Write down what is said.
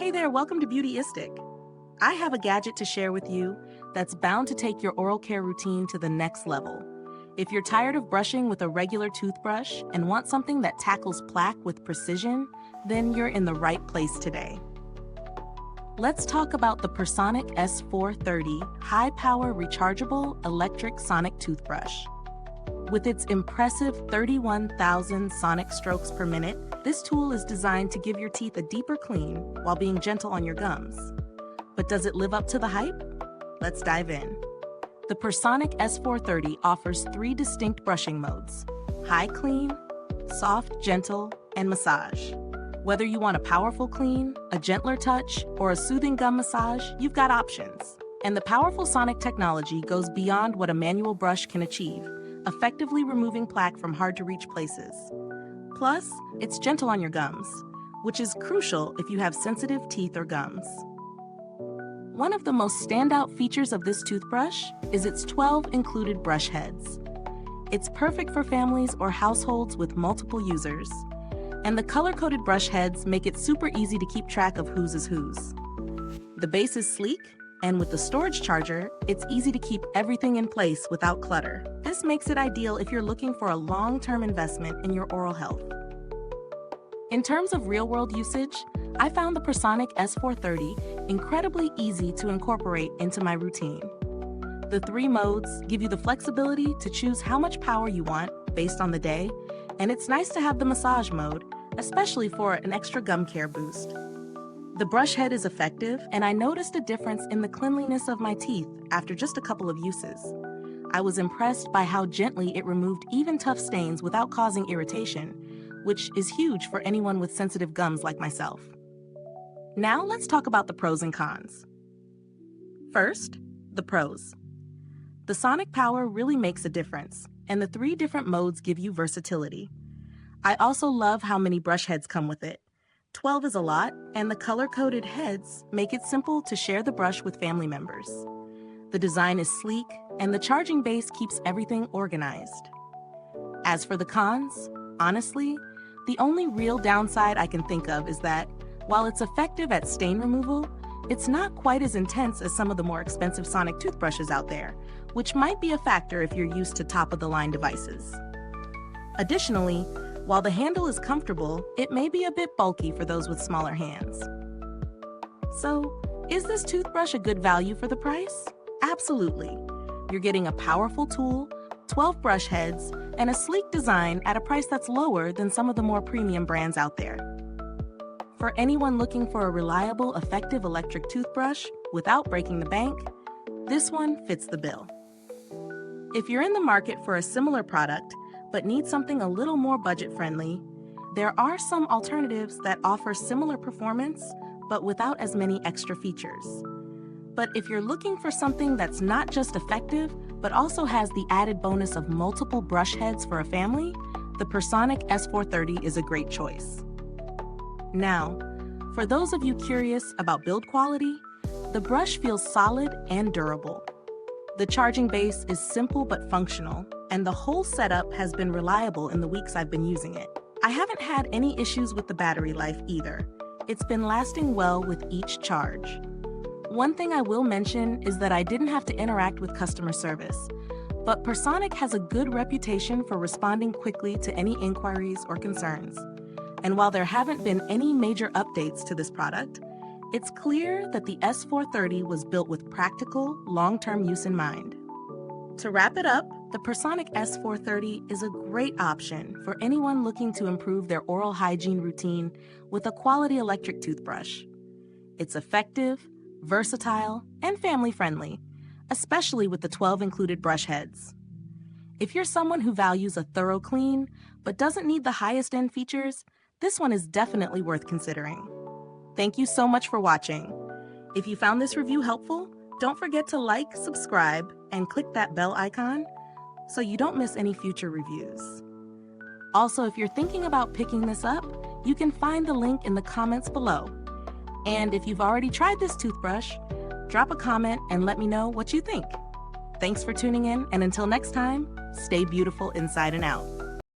Hey there, welcome to Beautyistic. I have a gadget to share with you that's bound to take your oral care routine to the next level. If you're tired of brushing with a regular toothbrush and want something that tackles plaque with precision, then you're in the right place today. Let's talk about the Pursonic S430 high-power rechargeable electric sonic toothbrush. With its impressive 31,000 sonic strokes per minute, this tool is designed to give your teeth a deeper clean while being gentle on your gums. But does it live up to the hype? Let's dive in. The Pursonic S430 offers 3 distinct brushing modes: high clean, soft gentle, and massage. Whether you want a powerful clean, a gentler touch, or a soothing gum massage, you've got options. And the powerful sonic technology goes beyond what a manual brush can achieve, effectively removing plaque from hard-to-reach places. Plus, it's gentle on your gums, which is crucial if you have sensitive teeth or gums. One of the most standout features of this toothbrush is its 12 included brush heads. It's perfect for families or households with multiple users. And the color-coded brush heads make it super easy to keep track of whose is whose. The base is sleek, and with the storage charger, it's easy to keep everything in place without clutter. This makes it ideal if you're looking for a long-term investment in your oral health. In terms of real-world usage, I found the Pursonic S430 incredibly easy to incorporate into my routine. The 3 modes give you the flexibility to choose how much power you want based on the day, and it's nice to have the massage mode, especially for an extra gum care boost. The brush head is effective, and I noticed a difference in the cleanliness of my teeth after just a couple of uses. I was impressed by how gently it removed even tough stains without causing irritation, which is huge for anyone with sensitive gums like myself. Now let's talk about the pros and cons. First, the pros. The sonic power really makes a difference, and the 3 different modes give you versatility. I also love how many brush heads come with it. 12 is a lot, and the color-coded heads make it simple to share the brush with family members. The design is sleek, and the charging base keeps everything organized. As for the cons, honestly, the only real downside I can think of is that, while it's effective at stain removal, it's not quite as intense as some of the more expensive sonic toothbrushes out there, which might be a factor if you're used to top-of-the-line devices. Additionally, while the handle is comfortable, it may be a bit bulky for those with smaller hands. So, is this toothbrush a good value for the price? Absolutely. You're getting a powerful tool, 12 brush heads, and a sleek design at a price that's lower than some of the more premium brands out there. For anyone looking for a reliable, effective electric toothbrush without breaking the bank, this one fits the bill. If you're in the market for a similar product, but need something a little more budget-friendly, there are some alternatives that offer similar performance, but without as many extra features. But if you're looking for something that's not just effective, but also has the added bonus of multiple brush heads for a family, the Pursonic S430 is a great choice. Now, for those of you curious about build quality, the brush feels solid and durable. The charging base is simple but functional, and the whole setup has been reliable in the weeks I've been using it. I haven't had any issues with the battery life either. It's been lasting well with each charge. One thing I will mention is that I didn't have to interact with customer service, but Pursonic has a good reputation for responding quickly to any inquiries or concerns. And while there haven't been any major updates to this product, it's clear that the S430 was built with practical, long-term use in mind. To wrap it up, the Pursonic S430 is a great option for anyone looking to improve their oral hygiene routine with a quality electric toothbrush. It's effective, versatile, and family-friendly, especially with the 12 included brush heads. If you're someone who values a thorough clean, but doesn't need the highest-end features, this one is definitely worth considering. Thank you so much for watching. If you found this review helpful, don't forget to like, subscribe, and click that bell icon so you don't miss any future reviews. Also, if you're thinking about picking this up, you can find the link in the comments below. And if you've already tried this toothbrush, drop a comment and let me know what you think. Thanks for tuning in, and until next time, stay beautiful inside and out.